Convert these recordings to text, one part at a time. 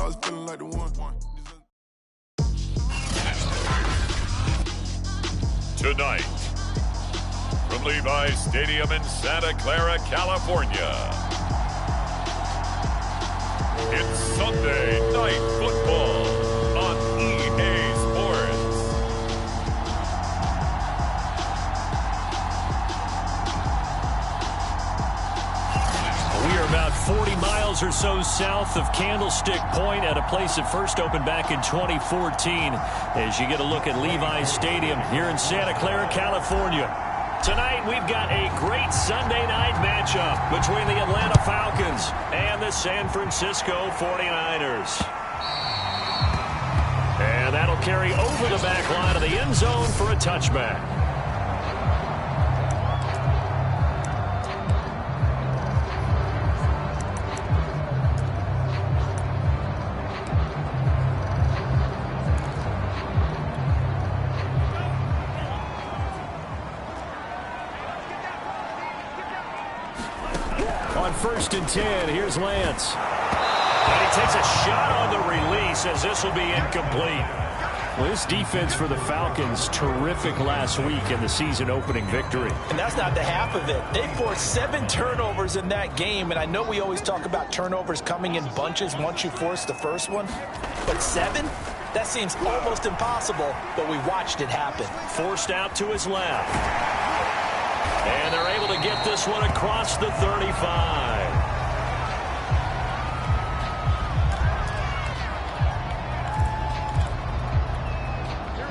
was feeling like the one. Tonight, from Levi's Stadium in Santa Clara, California, it's Sunday Night Football on EA Sports. We are about 40 miles or so south of Candlestick Point at a place that first opened back in 2014 as you get a look at Levi's Stadium here in Santa Clara, California. Tonight we've got a great Sunday night matchup between the Atlanta Falcons and the San Francisco 49ers. And that'll carry over the back line of the end zone for a touchback. On 1st and 10, here's Lance. And he takes a shot on the release as this will be incomplete. Well, this defense for the Falcons, terrific last week in the season-opening victory. And that's not the half of it. They forced 7 turnovers in that game, and I know we always talk about turnovers coming in bunches once you force the first one, but 7? That seems almost impossible, but we watched it happen. Forced out to his left. And they're able to get this one across the 35.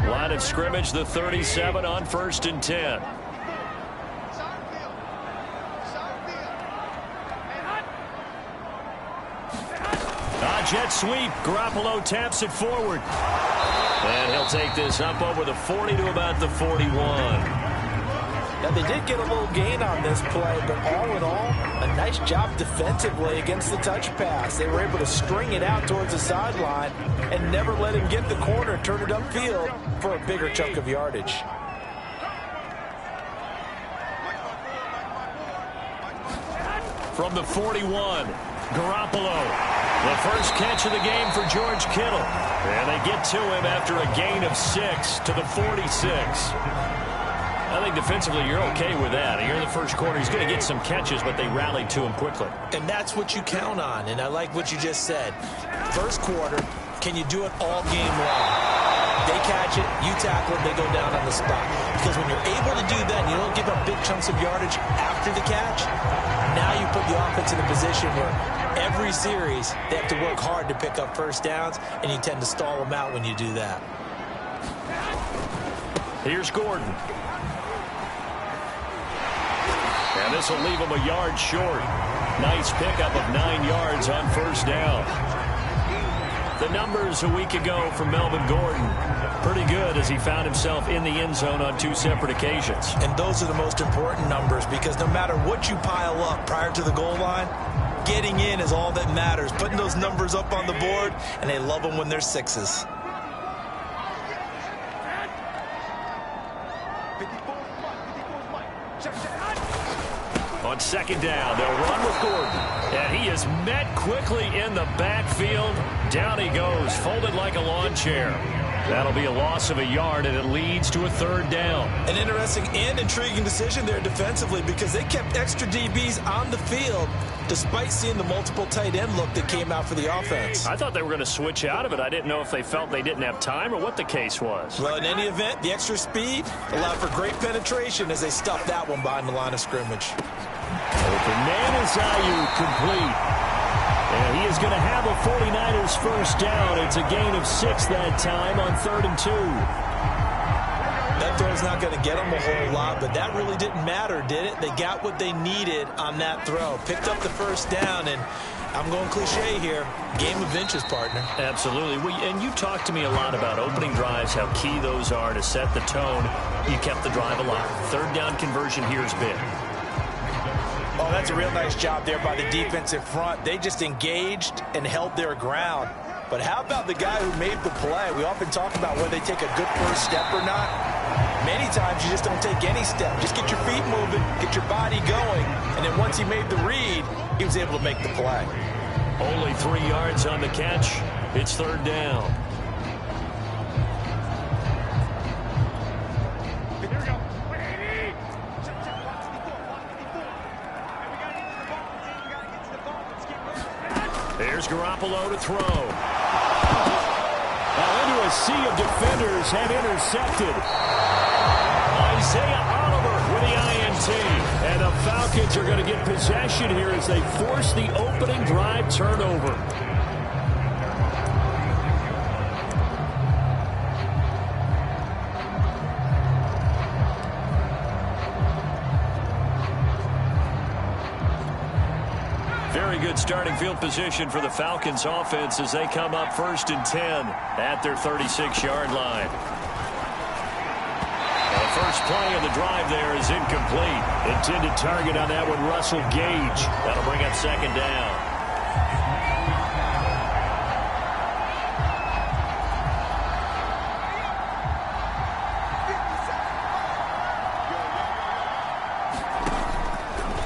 Line of scrimmage, the 37 on 1st and 10. Jet sweep. Garoppolo taps it forward. And he'll take this up over the 40 to about the 41. Now, they did get a little gain on this play, but all in all, a nice job defensively against the touch pass. They were able to string it out towards the sideline and never let him get the corner and turn it upfield for a bigger chunk of yardage. From the 41, Garoppolo. The first catch of the game for George Kittle. And they get to him after a gain of 6 to the 46. I think defensively you're okay with that. Here in the first quarter, he's going to get some catches, but they rallied to him quickly. And that's what you count on, and I like what you just said. First quarter, can you do it all game long? They catch it, you tackle it, they go down on the spot. Because when you're able to do that and you don't give up big chunks of yardage after the catch, now you put the offense in a position where every series they have to work hard to pick up first downs, and you tend to stall them out when you do that. Here's Gordon. And this will leave him a yard short. Nice pickup of 9 yards on first down. The numbers a week ago from Melvin Gordon, pretty good as he found himself in the end zone on 2 separate occasions. And those are the most important numbers, because no matter what you pile up prior to the goal line, getting in is all that matters. Putting those numbers up on the board, and they love them when they're 6s. On second down, they'll run with Gordon. And he is met quickly in the backfield. Down he goes, folded like a lawn chair. That'll be a loss of a yard, and it leads to a 3rd down. An interesting and intriguing decision there defensively, because they kept extra DBs on the field despite seeing the multiple tight end look that came out for the offense. I thought they were going to switch out of it. I didn't know if they felt they didn't have time or what the case was. Well, in any event, the extra speed allowed for great penetration as they stuffed that one behind the line of scrimmage. Open man is Ayuk, complete. And he is going to have a 49ers first down. It's a gain of 6 that time on 3rd and 2. That throw's not going to get them a whole lot, but that really didn't matter, did it? They got what they needed on that throw. Picked up the first down, and I'm going cliche here. Game of inches, partner. Absolutely. And you talked to me a lot about opening drives, how key those are to set the tone. You kept the drive alive. 3rd down conversion here is big. Oh, that's a real nice job there by the defensive front. They just engaged and held their ground. But how about the guy who made the play? We often talk about whether they take a good first step or not. Many times you just don't take any step. Just get your feet moving, get your body going, and then once he made the read, he was able to make the play. Only 3 yards on the catch. It's third down. Here's Garoppolo to throw. Now into a sea of defenders and intercepted. Isaiah Oliver with the INT. And the Falcons are going to get possession here as they force the opening drive turnover. Very good starting field position for the Falcons offense as they come up 1st and 10 at their 36-yard line. The first play of the drive there is incomplete. Intended target on that one, Russell Gage. That'll bring up second down.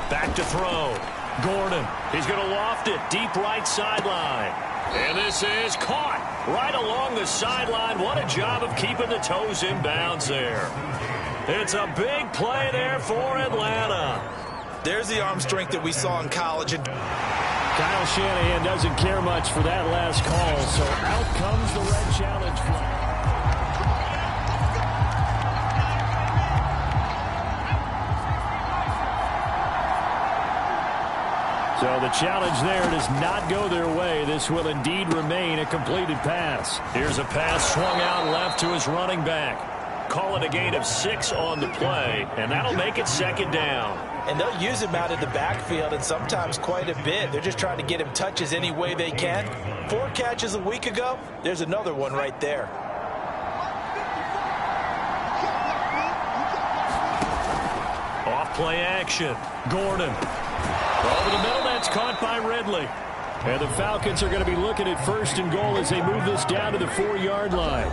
Back to throw. Gordon, he's going to loft it deep right sideline. And this is caught right along the sideline. What a job of keeping the toes in bounds there. It's a big play there for Atlanta. There's the arm strength that we saw in college. Kyle Shanahan doesn't care much for that last call, so out comes the red challenge flag. So the challenge there does not go their way. This will indeed remain a completed pass. Here's a pass swung out left to his running back. Call it a gain of 6 on the play, and that'll make it second down. And they'll use him out in the backfield, and sometimes quite a bit. They're just trying to get him touches any way they can. 4 catches a week ago. There's another one right there. Off play action. Gordon. Over the middle, that's caught by Ridley. And the Falcons are going to be looking at 1st and goal as they move this down to the 4-yard line.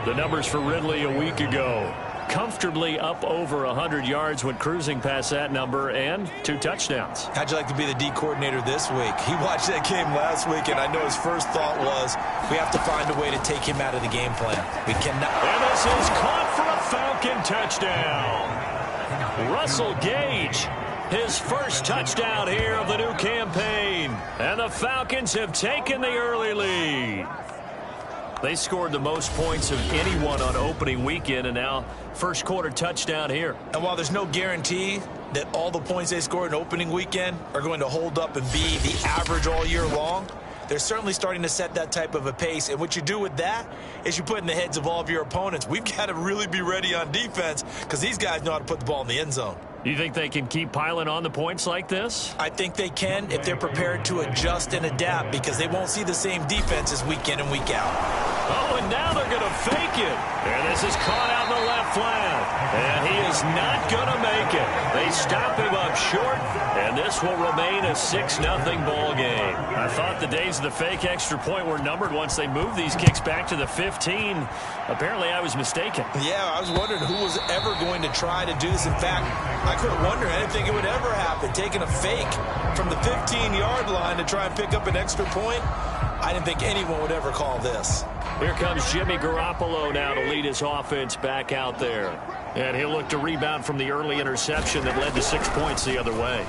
The numbers for Ridley a week ago. Comfortably up over 100 yards when cruising past that number, and 2 touchdowns. How'd you like to be the D coordinator this week? He watched that game last week, and I know his first thought was, we have to find a way to take him out of the game plan. We cannot. And this is caught for a Falcon touchdown. Russell Gage, his first touchdown here of the new campaign. And the Falcons have taken the early lead. They scored the most points of anyone on opening weekend, and now first quarter touchdown here. And while there's no guarantee that all the points they scored in opening weekend are going to hold up and be the average all year long, they're certainly starting to set that type of a pace. And what you do with that is you put in the heads of all of your opponents, we've got to really be ready on defense because these guys know how to put the ball in the end zone. You think they can keep piling on the points like this? I think they can if they're prepared to adjust and adapt, because they won't see the same defenses week in and week out. Oh, and now they're going to fake it. And this is caught out in the left flat. And he is not going to make it. They stop him up short, and this will remain a 6-0 ball game. I thought the days of the fake extra point were numbered once they moved these kicks back to the 15. Apparently, I was mistaken. Yeah, I was wondering who was ever going to try to do this. In fact, I couldn't wonder. I didn't think it would ever happen. Taking a fake from the 15-yard line to try and pick up an extra point, I didn't think anyone would ever call this. Here comes Jimmy Garoppolo now to lead his offense back out there. And he'll look to rebound from the early interception that led to 6 points the other way.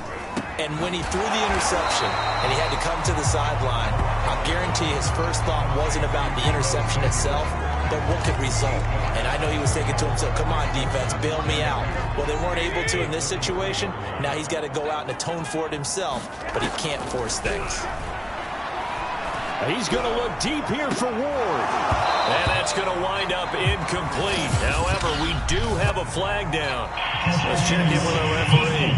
And when he threw the interception and he had to come to the sideline, I'll guarantee his first thought wasn't about the interception itself, but what could result. And I know he was thinking to himself, come on, defense, bail me out. Well, they weren't able to in this situation. Now he's got to go out and atone for it himself, but he can't force things. He's going to look deep here for Ward. And that's going to wind up incomplete. However, we do have a flag down. Let's check in with our referee.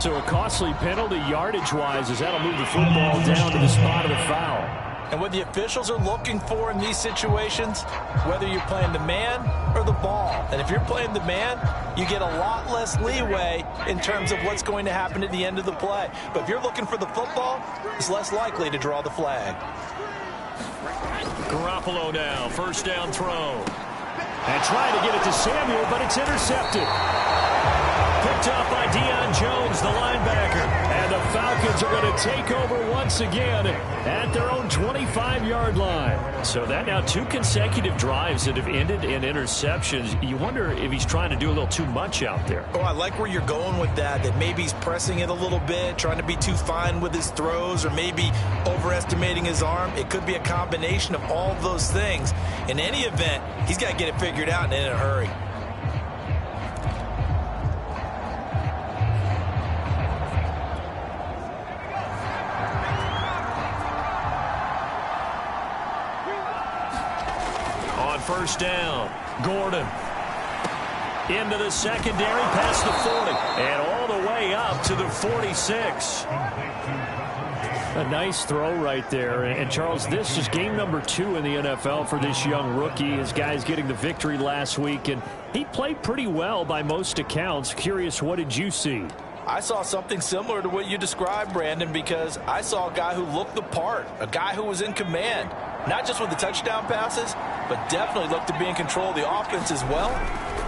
So a costly penalty yardage-wise as that'll move the football down to the spot of the foul. And what the officials are looking for in these situations, whether you're playing the man or the ball. And if you're playing the man, you get a lot less leeway in terms of what's going to happen at the end of the play. But if you're looking for the football, it's less likely to draw the flag. Garoppolo now, first down throw. And trying to get it to Samuel, but it's intercepted. picked up by Deion Jones, the linebacker. And the Falcons are going to take over once again at their own 25-yard line. So that now 2 consecutive drives that have ended in interceptions. You wonder if he's trying to do a little too much out there. Oh, I like where you're going with that maybe he's pressing it a little bit, trying to be too fine with his throws, or maybe overestimating his arm. It could be a combination of all of those things. In any event, he's got to get it figured out and in a hurry. First down, Gordon into the secondary, past the 40, and all the way up to the 46. A nice throw right there. And Charles, this is game number 2 in the NFL for this young rookie. His guys getting the victory last week, and he played pretty well by most accounts. Curious, what did you see? I saw something similar to what you described, Brandon, because I saw a guy who looked the part, a guy who was in command, not just with the touchdown passes, but definitely looked to be in control of the offense as well.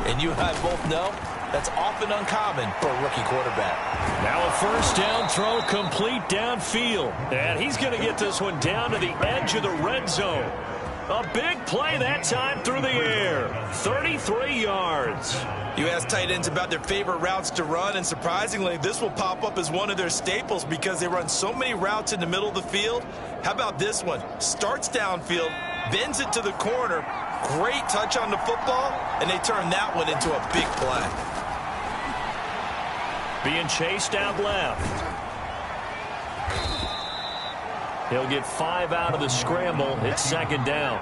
And you and I both know that's often uncommon for a rookie quarterback. Now a first down throw complete downfield. And he's going to get this one down to the edge of the red zone. A big play that time through the air. 33 yards. You ask tight ends about their favorite routes to run, and surprisingly, this will pop up as one of their staples because they run so many routes in the middle of the field. How about this one? Starts downfield, bends it to the corner, great touch on the football, and they turn that one into a big play. Being chased out left. He'll get 5 out of the scramble. It's second down.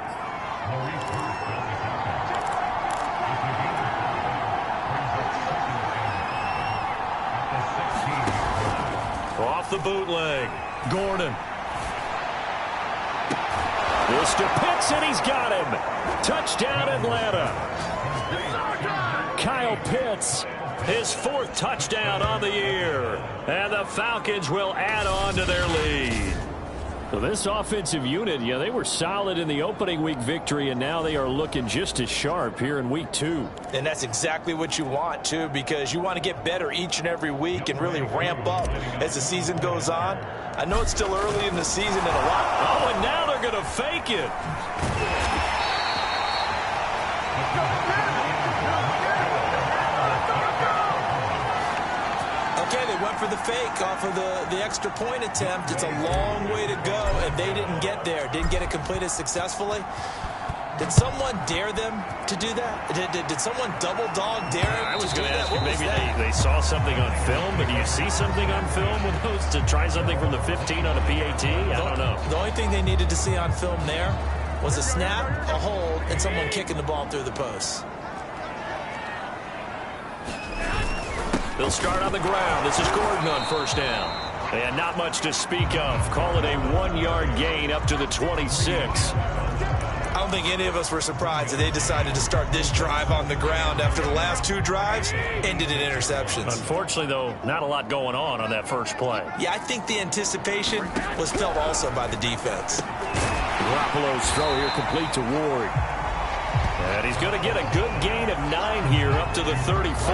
Off the bootleg. Gordon. This to Pitts, and he's got him. Touchdown, Atlanta. Kyle Pitts, his 4th touchdown on the year. And the Falcons will add on to their lead. So this offensive unit, yeah, they were solid in the opening week victory, and now they are looking just as sharp here in week 2. And that's exactly what you want, too, because you want to get better each and every week and really ramp up as the season goes on. I know it's still early in the season and a lot. Oh, and now they're going to fake it. Okay, they went for the fake off of the extra point attempt. It's a long way to go, and they didn't get there. Didn't get it completed successfully. Did someone dare them to do that? Did someone double dog dare them? I was going to ask you, maybe they saw something on film, but do you see something on film with those to try something from the 15 on a PAT? I don't know. The only thing they needed to see on film there was a snap, a hold, and someone kicking the ball through the post. They'll start on the ground. This is Gordon on first down. And not much to speak of. Call it a 1-yard gain up to the 26. I don't think any of us were surprised that they decided to start this drive on the ground after the last 2 drives ended in interceptions. Unfortunately, though, not a lot going on that first play. Yeah, I think the anticipation was felt also by the defense. Garoppolo's throw here complete to Ward. And he's going to get a good gain of 9 here up to the 34.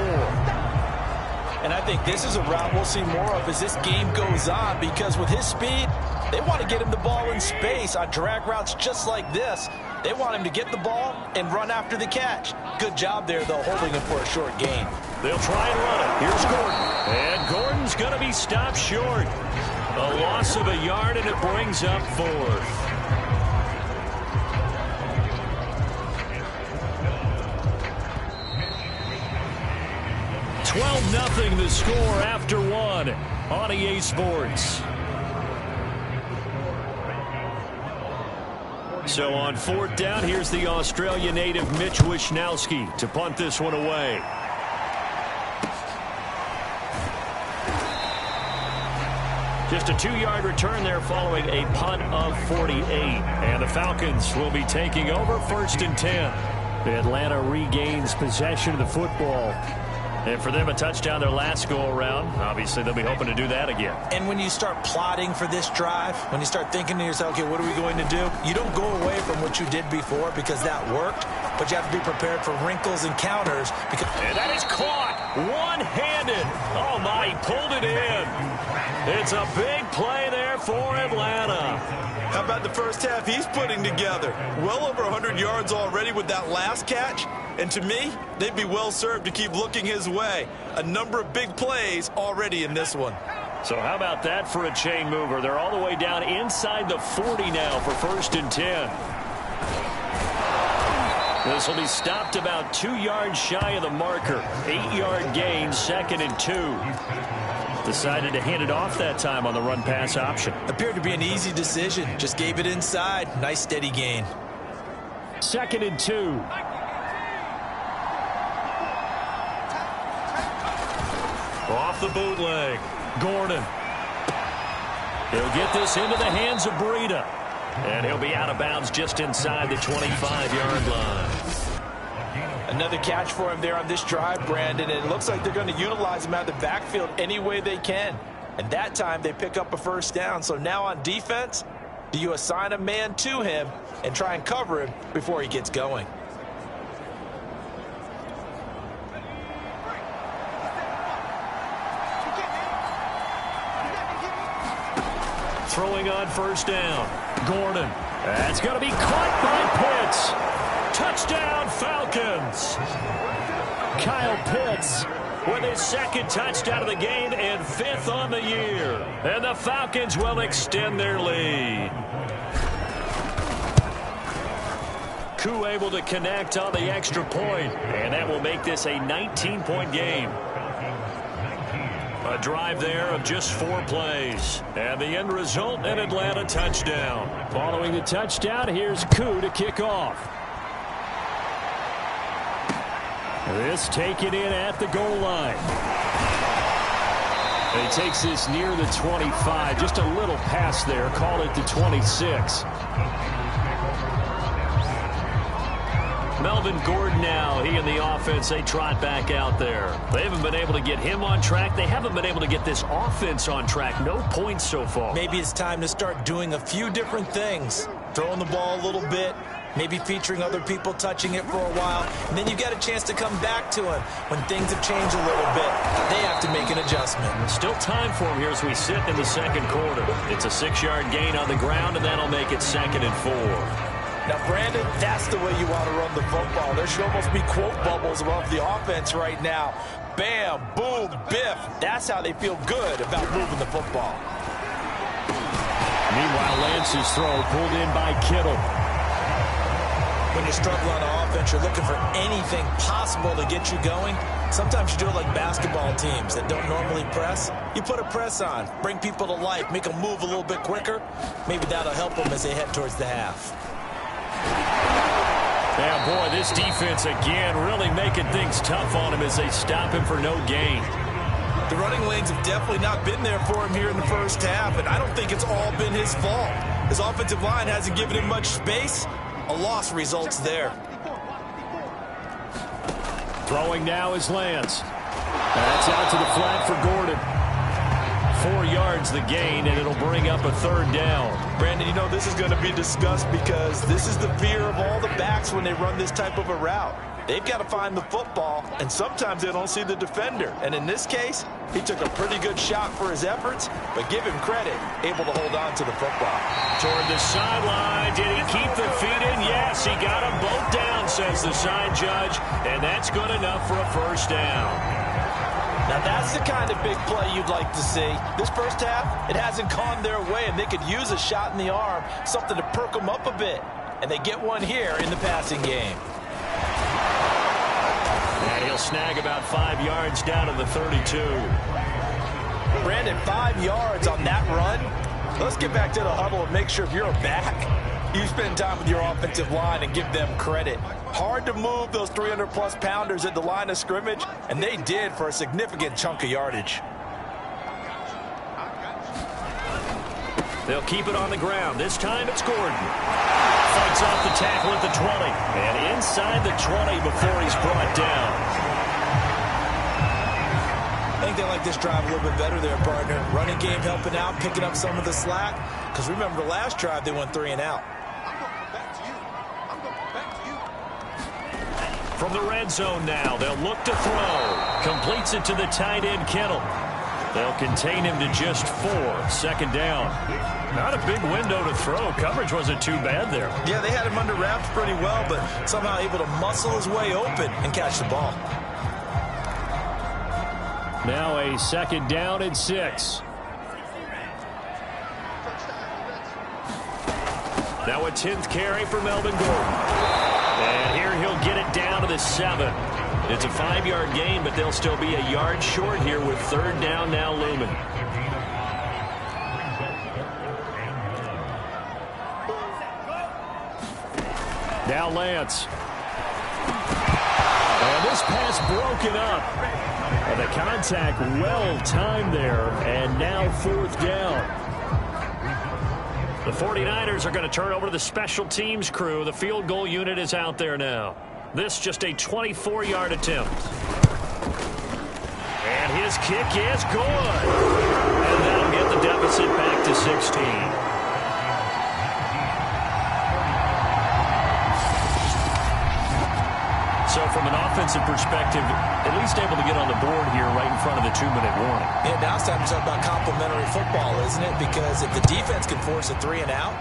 And I think this is a route we'll see more of as this game goes on, because with his speed, they want to get him the ball in space on drag routes just like this. They want him to get the ball and run after the catch. Good job there, though, holding him for a short gain. They'll try and run it. Here's Gordon. And Gordon's going to be stopped short. A loss of a yard, and it brings up 4th. 12-0 the score after 1 on EA Sports. So on 4th down, here's the Australia native Mitch Wishnowsky to punt this one away. Just a 2-yard return there following a punt of 48. And the Falcons will be taking over 1st and 10. Atlanta regains possession of the football. And for them, a touchdown their last go-around. Obviously, they'll be hoping to do that again. And when you start plotting for this drive, when you start thinking to yourself, okay, what are we going to do? You don't go away from what you did before because that worked, but you have to be prepared for wrinkles and counters. And that is caught. One-handed. Oh, my, he pulled it in. It's a big play there for Atlanta. How about the first half he's putting together? Well over 100 yards already with that last catch. And to me, they'd be well served to keep looking his way. A number of big plays already in this one. So how about that for a chain mover? They're all the way down inside the 40 now for 1st and 10. This will be stopped about 2 yards shy of the marker. 8-yard gain, 2nd and 2. Decided to hand it off that time on the run-pass option. Appeared to be an easy decision. Just gave it inside. Nice steady gain. 2nd and 2. Off the bootleg. Gordon. He'll get this into the hands of Breida. And he'll be out of bounds just inside the 25-yard line. Another catch for him there on this drive, Brandon. And it looks like they're going to utilize him out of the backfield any way they can. And that time they pick up a 1st down. So now on defense, do you assign a man to him and try and cover him before he gets going? Throwing on 1st down. Gordon. That's going to be caught by Pitts. Touchdown, Falcons. Kyle Pitts with his 2nd touchdown of the game and 5th on the year. And the Falcons will extend their lead. Koo able to connect on the extra point, and that will make this a 19-point game. A drive there of just 4 plays. And the end result, an Atlanta touchdown. Following the touchdown, here's Koo to kick off. This taken in at the goal line. And he takes this near the 25. Just a little pass there. Call it the 26. Melvin Gordon now, he and the offense, they trot back out there. They haven't been able to get him on track. They haven't been able to get this offense on track. No points so far. Maybe it's time to start doing a few different things. Throwing the ball a little bit, maybe featuring other people touching it for a while, and then you got a chance to come back to him when things have changed a little bit. They have to make an adjustment. Still time for him here as we sit in the 2nd quarter. It's a 6-yard gain on the ground, and that'll make it 2nd and 4. Now, Brandon, that's the way you want to run the football. There should almost be quote bubbles above the offense right now. Bam, boom, biff. That's how they feel good about moving the football. Meanwhile, Lance's throw pulled in by Kittle. When you struggle on offense, you're looking for anything possible to get you going. Sometimes you do it like basketball teams that don't normally press. You put a press on, bring people to life, make them move a little bit quicker. Maybe that'll help them as they head towards the half. Yeah, boy, this defense again really making things tough on him as they stop him for no gain. The running lanes have definitely not been there for him here in the 1st half, and I don't think it's all been his fault. His offensive line hasn't given him much space. A loss results there. Throwing now is Lance. That's out to the flat for Gordon. 4 yards the gain, and it'll bring up a 3rd down. Brandon, you know this is going to be discussed because this is the fear of all the backs when they run this type of a route. They've got to find the football, and sometimes they don't see the defender. And in this case, he took a pretty good shot for his efforts, but give him credit, able to hold on to the football. Toward the sideline, did he keep the feet in? Yes, he got them both down, says the side judge, and that's good enough for a 1st down. Now, that's the kind of big play you'd like to see. This 1st half, it hasn't gone their way, and they could use a shot in the arm, something to perk them up a bit. And they get one here in the passing game. And he'll snag about 5 yards down to the 32. Brandon, 5 yards on that run. Let's get back to the huddle and make sure if you're a back, you spend time with your offensive line and give them credit. Hard to move those 300-plus pounders at the line of scrimmage, and they did for a significant chunk of yardage. They'll keep it on the ground. This time it's Gordon. Fights off the tackle at the 20. And inside the 20 before he's brought down. I think they like this drive a little bit better there, partner. Running game helping out, picking up some of the slack. Because remember, the last drive they went 3 and out. From the red zone now, they'll look to throw. Completes it to the tight end, Kittle. They'll contain him to just 4. Second down. Not a big window to throw. Coverage wasn't too bad there. Yeah, they had him under wraps pretty well, but somehow able to muscle his way open and catch the ball. Now a second down and 6. Now a 10th carry for Melvin Gordon. And here he'll get it down to the 7. It's a 5-yard gain, but they'll still be a yard short here with third down now looming. Now Lance. And this pass broken up. And the contact well timed there, and now fourth down. The 49ers are going to turn over to the special teams crew. The field goal unit is out there now. This just a 24-yard attempt. And his kick is good. And that'll get the deficit back to 16. So from an offensive perspective, at least able to get on the board here right in front of the 2-minute warning. Yeah, now it's time to talk about complementary football, isn't it? Because if the defense can force a 3 and out,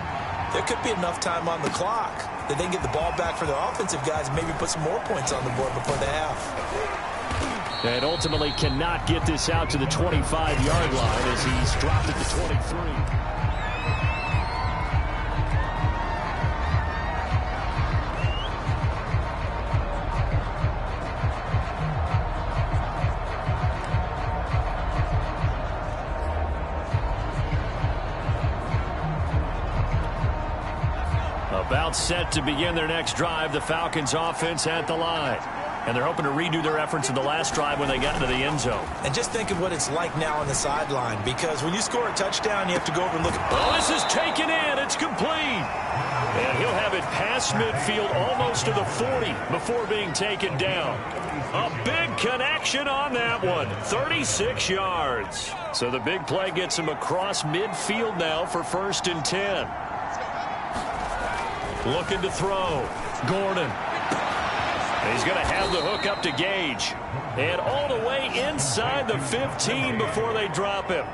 there could be enough time on the clock that they can get the ball back for their offensive guys and maybe put some more points on the board before the half. And ultimately cannot get this out to the 25-yard line as he's dropped it to 23. About set to begin their next drive, the Falcons offense at the line. And they're hoping to redo their efforts in the last drive when they got into the end zone. And just think of what it's like now on the sideline, because when you score a touchdown, you have to go over and look at... Oh, this is taken in. It's complete. And he'll have it past midfield almost to the 40 before being taken down. A big connection on that one. 36 yards. So the big play gets him across midfield now for 1st and 10. Looking to throw. Gordon. He's going to have the hook up to Gage. And all the way inside the 15 before they drop him.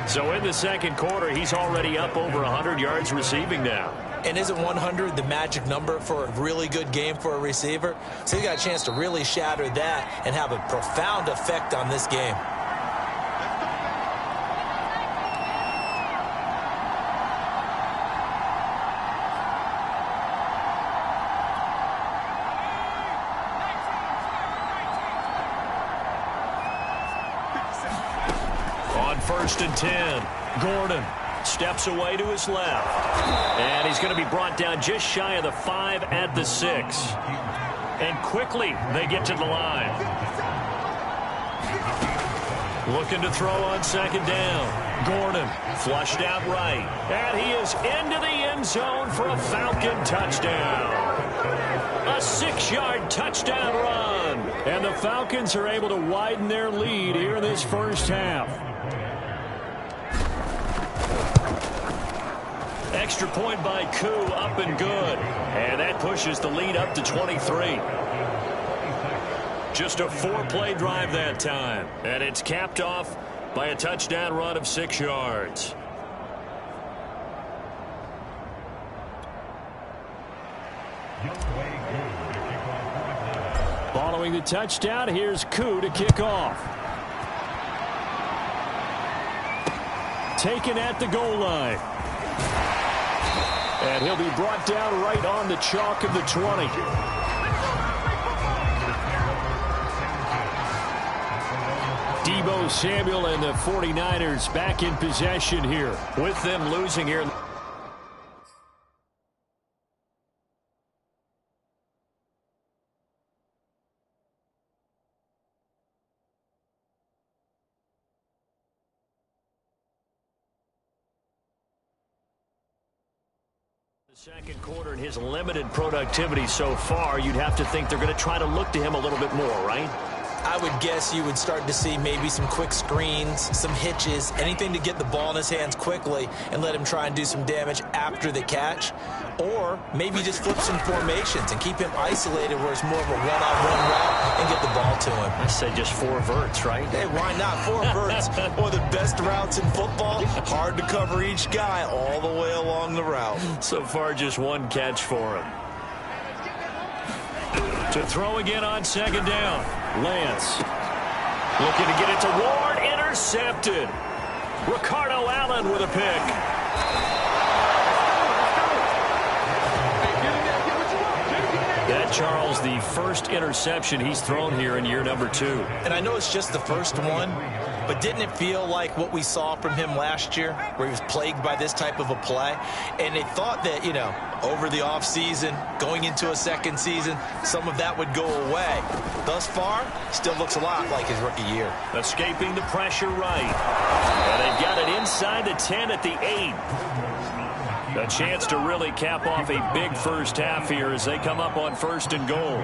So in the second quarter, he's already up over 100 yards receiving now. And isn't 100 the magic number for a really good game for a receiver? So he got a chance to really shatter that and have a profound effect on this game. On 1st and 10, Gordon steps away to his left. And he's going to be brought down just shy of the 5 at the 6. And quickly they get to the line. Looking to throw on 2nd down. Gordon flushed out right. And he is into the end zone for a Falcon touchdown. A 6-yard touchdown run. And the Falcons are able to widen their lead here in this first half. Extra point by Koo, up and good. And that pushes the lead up to 23. Just a 4-play drive that time. And it's capped off by a touchdown run of 6 yards. Following the touchdown, here's Koo to kick off. Taken at the goal line. And he'll be brought down right on the chalk of the 20. Deebo Samuel and the 49ers back in possession here, with them losing here. Second quarter and his limited productivity so far, you'd have to think they're going to try to look to him a little bit more, right? I would guess you would start to see maybe some quick screens, some hitches, anything to get the ball in his hands quickly and let him try and do some damage after the catch. Or maybe just flip some formations and keep him isolated where it's more of a one-on-one route and get the ball to him. I say just 4 verts, right? Hey, why not? 4 verts. One of the best routes in football. Hard to cover each guy all the way along the route. So far, just 1 catch for him. To throw again on 2nd down. Lance looking to get it to Ward. Intercepted. Ricardo Allen with a pick. That, Charles, the first interception he's thrown here in year number 2. And I know it's just the first one, but didn't it feel like what we saw from him last year, where he was plagued by this type of a play? And they thought that, you know, over the offseason, going into a second season, some of that would go away. Thus far, still looks a lot like his rookie year. Escaping the pressure right. And they've got it inside the 10 at the 8. A chance to really cap off a big first half here as they come up on 1st and goal.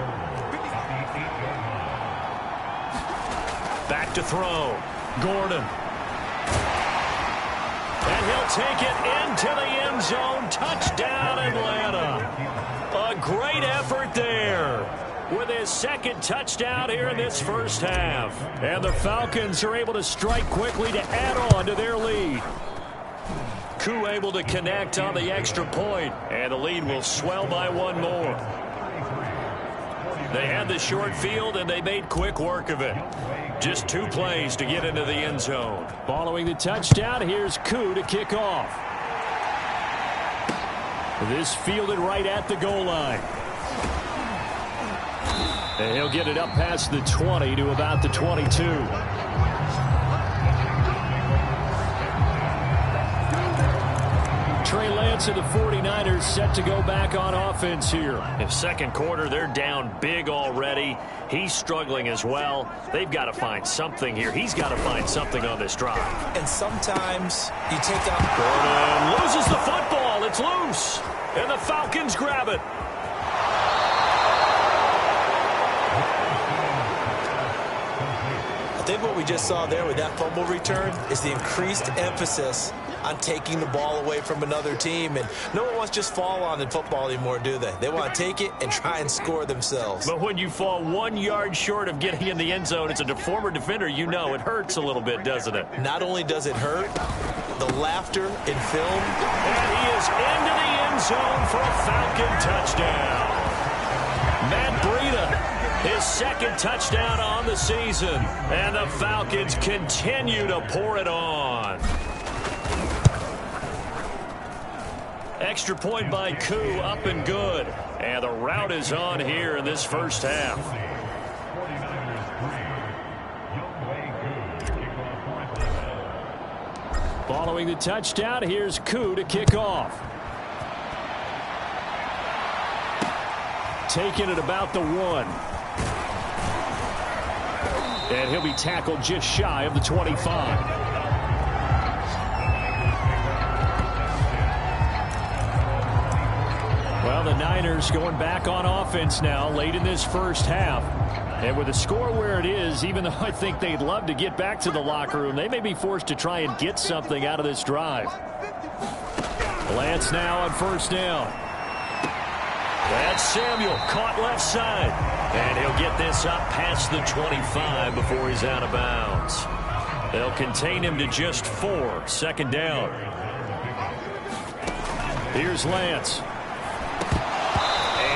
Back to throw. Gordon. And he'll take it into the end zone. Touchdown, Atlanta. A great effort there with his 2nd touchdown here in this first half. And the Falcons are able to strike quickly to add on to their lead. Koo able to connect on the extra point, and the lead will swell by 1 more. They had the short field, and they made quick work of it. Just 2 plays to get into the end zone. Following the touchdown, here's Koo to kick off. This fielded right at the goal line. And he'll get it up past the 20 to about the 22. Trey Lance of the 49ers set to go back on offense here. In 2nd quarter, they're down big already. He's struggling as well. They've got to find something here. He's got to find something on this drive. And sometimes you take out... Gordon loses the football. It's loose. And the Falcons grab it. I think what we just saw there with that fumble return is the increased emphasis on taking the ball away from another team. And no one wants to just fall on in football anymore, do they? They want to take it and try and score themselves. But when you fall 1 yard short of getting in the end zone as a former defender, you know it hurts a little bit, doesn't it? Not only does it hurt, the laughter in film. And he is into the end zone for a Falcon touchdown. Matt Breida, his 2nd touchdown on the season. And the Falcons continue to pour it on. Extra point by Koo, up and good. And the route is on here in this first half. Following the touchdown, here's Koo to kick off. Taking it about the 1. And he'll be tackled just shy of the 25. Well, the Niners going back on offense now late in this first half. And with the score where it is, even though I think they'd love to get back to the locker room, they may be forced to try and get something out of this drive. Lance now on 1st down. That's Samuel caught left side. And he'll get this up past the 25 before he's out of bounds. They'll contain him to just 4. 2nd down. Here's Lance.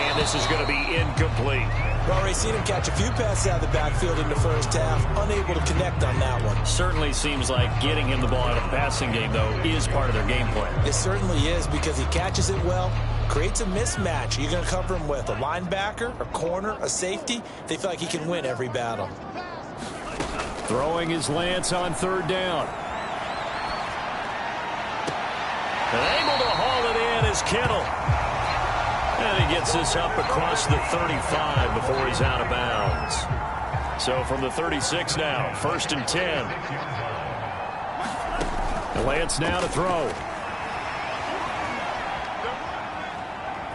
And this is going to be incomplete. We've already seen him catch a few passes out of the backfield in the first half. Unable to connect on that one. Certainly seems like getting him the ball out of the passing game, though, is part of their game plan. It certainly is, because he catches it well, creates a mismatch. You're going to cover him with a linebacker, a corner, a safety. They feel like he can win every battle. Throwing his Lance on 3rd down. And able to haul it in is Kittle. And he gets this up across the 35 before he's out of bounds. So from the 36 now, 1st and 10. Lance now to throw.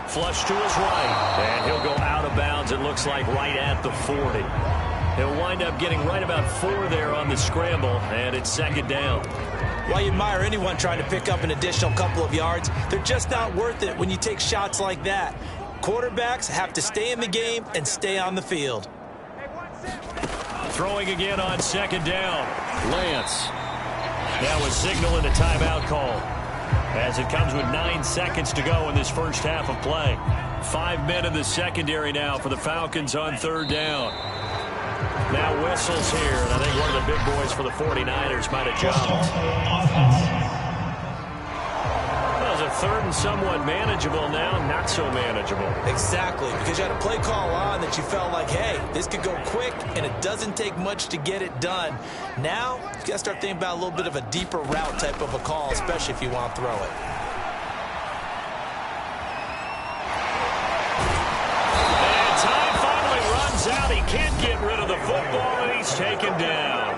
Flush to his right. And he'll go out of bounds, it looks like, right at the 40. He'll wind up getting right about 4 there on the scramble, and it's second down. Well, you admire anyone trying to pick up an additional couple of yards. They're just not worth it when you take shots like that. Quarterbacks have to stay in the game and stay on the field. Throwing again on second down. Lance. That was signaling a timeout call, as it comes with 9 seconds to go in this first half of play. 5 men in the secondary now for the Falcons on third down. Now whistles here, and I think one of the big boys for the 49ers might have jumped. Well, it was a third and somewhat manageable now, not so manageable. Exactly, because you had a play call on that you felt like, hey, this could go quick, and it doesn't take much to get it done. Now, you got to start thinking about a little bit of a deeper route type of a call, especially if you want to throw it. Out. He can't get rid of the football, and he's taken down.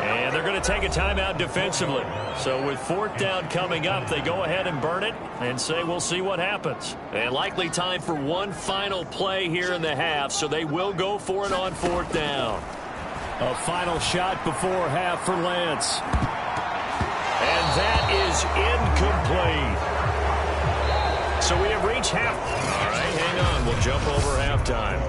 And they're going to take a timeout defensively. So with fourth down coming up, they go ahead and burn it and say we'll see what happens. And likely time for one final play here in the half, so they will go for it on fourth down. A final shot before half for Lance. And that is incomplete. So we have reached half. All right, hang on. We'll jump over halftime.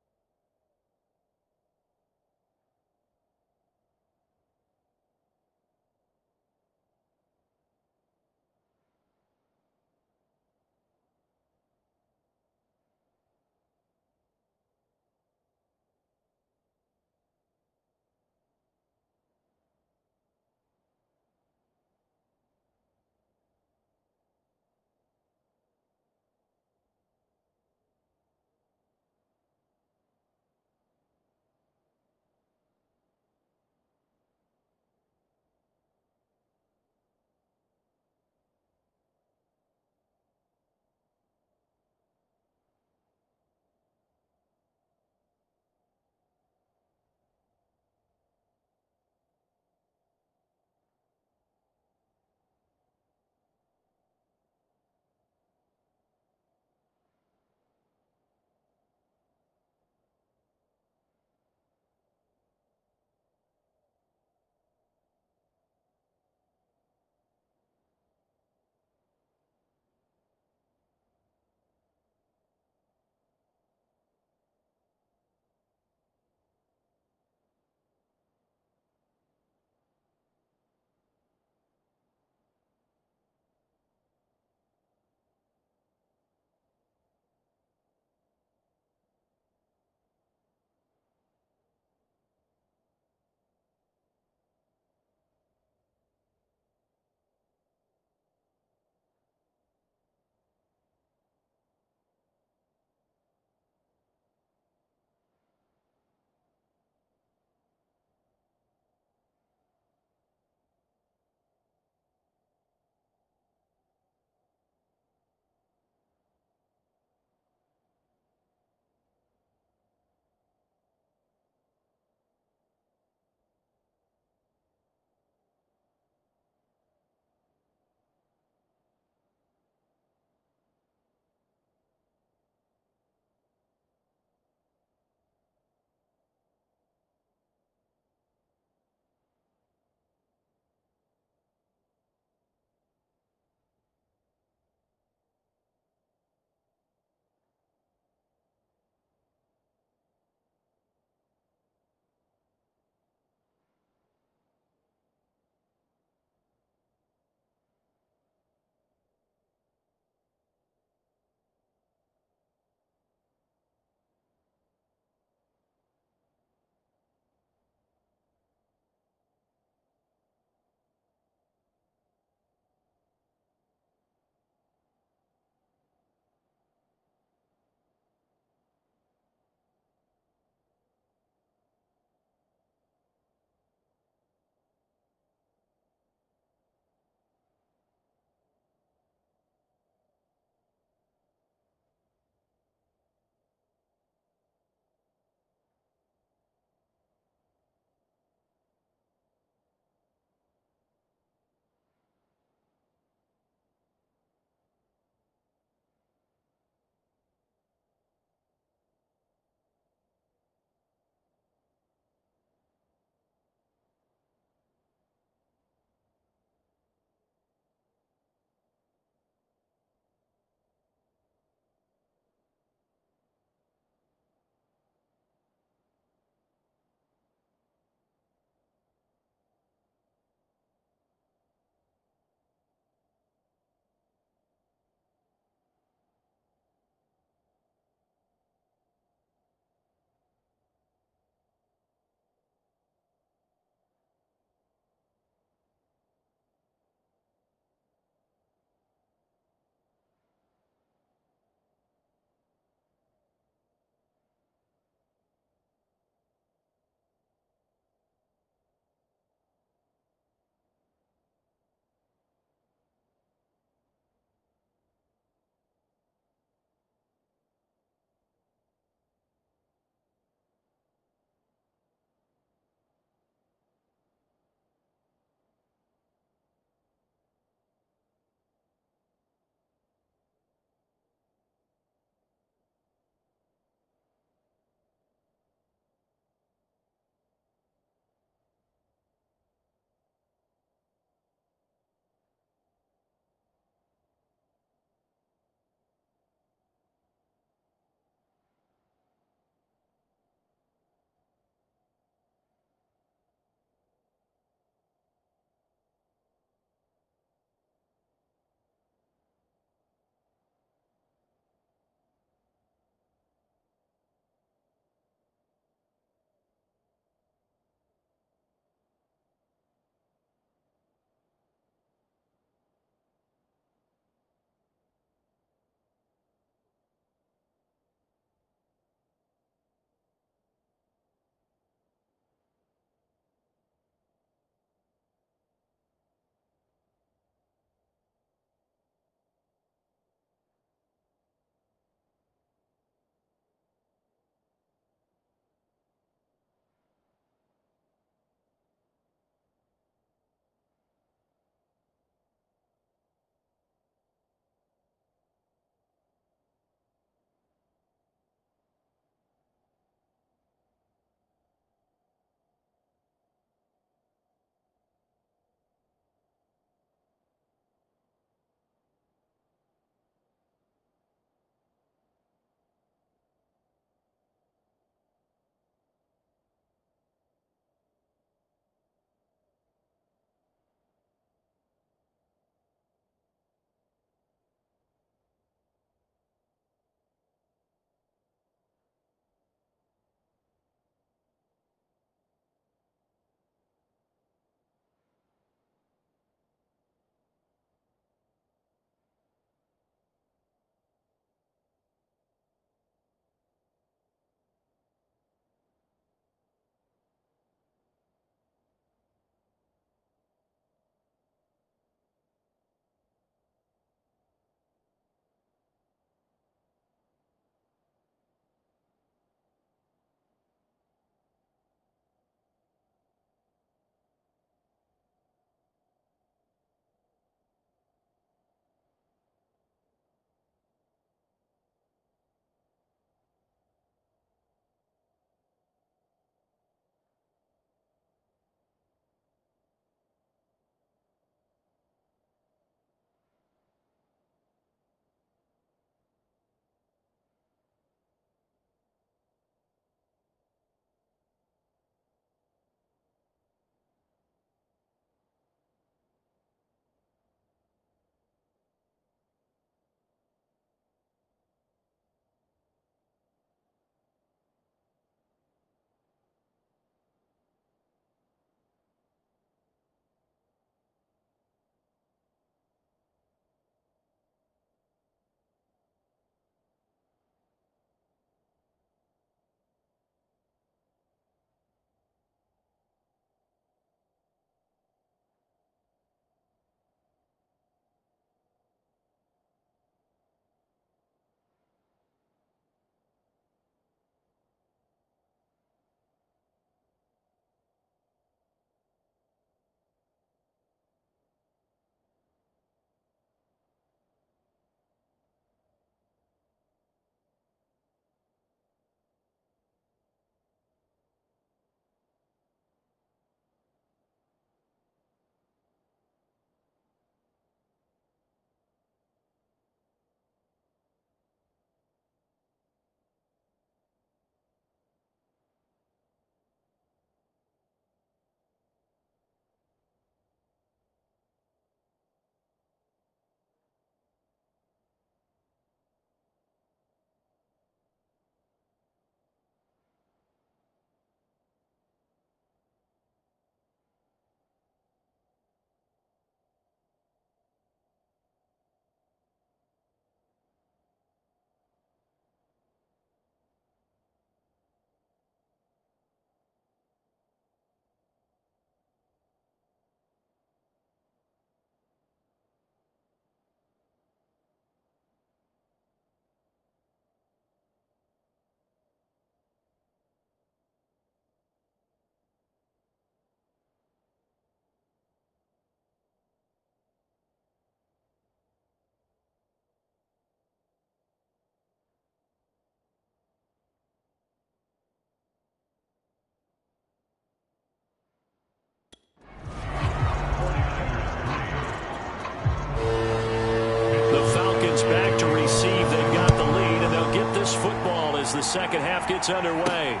as the second half gets underway.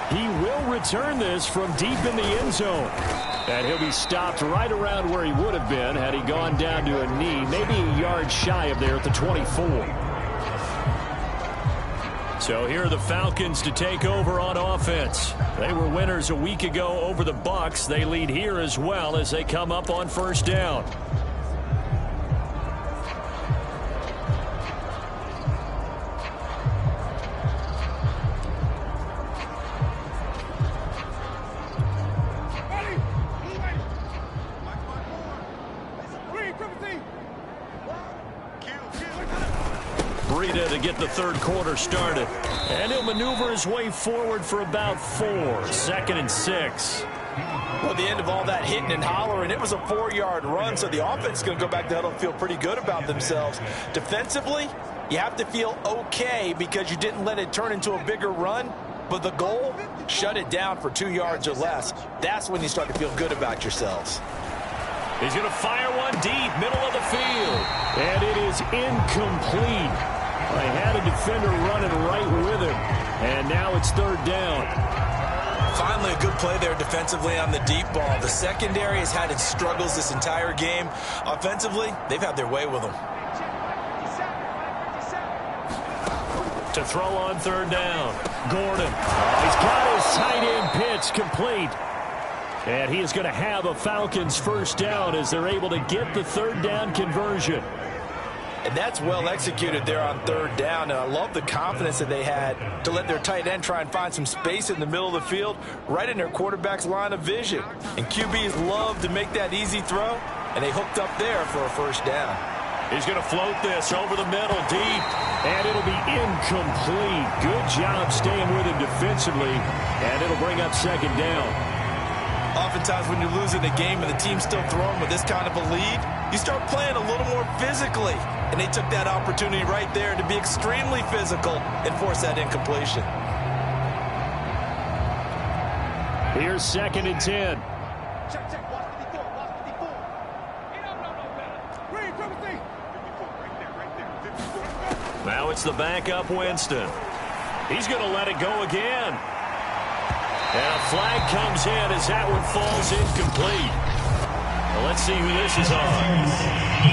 He will return this from deep in the end zone. And he'll be stopped right around where he would have been had he gone down to a knee, maybe a yard shy of there at the 24. So here are the Falcons to take over on offense. They were winners a week ago over the Bucs. They lead here as well as they come up on first down. To get the third quarter started. And he'll maneuver his way forward for about 4. 2nd and 6. Well, at the end of all that hitting and hollering, it was a 4-yard run, so the offense is going to go back to huddle and feel pretty good about themselves. Defensively, you have to feel okay because you didn't let it turn into a bigger run, but the goal, shut it down for 2 yards or less. That's when you start to feel good about yourselves. He's going to fire one deep, middle of the field. And it is incomplete. They had a defender running right with him, and now it's third down. Finally, a good play there defensively on the deep ball. The secondary has had its struggles this entire game. Offensively, they've had their way with them. To throw on third down, Gordon. He's got his tight end pitch complete. And he is going to have a Falcons first down as they're able to get the third down conversion. And that's well executed there on third down. And I love the confidence that they had to let their tight end try and find some space in the middle of the field, right in their quarterback's line of vision. And QBs love to make that easy throw, and they hooked up there for a first down. He's going to float this over the middle deep. And it'll be incomplete. Good job staying with him defensively. And it'll bring up second down. Oftentimes when you're losing a game and the team's still throwing with this kind of a lead, you start playing a little more physically. And they took that opportunity right there to be extremely physical and force that incompletion. Here's 2nd and 10. Now it's the backup Winston. He's going to let it go again. And a flag comes in as that one falls incomplete. Well, let's see who this is on.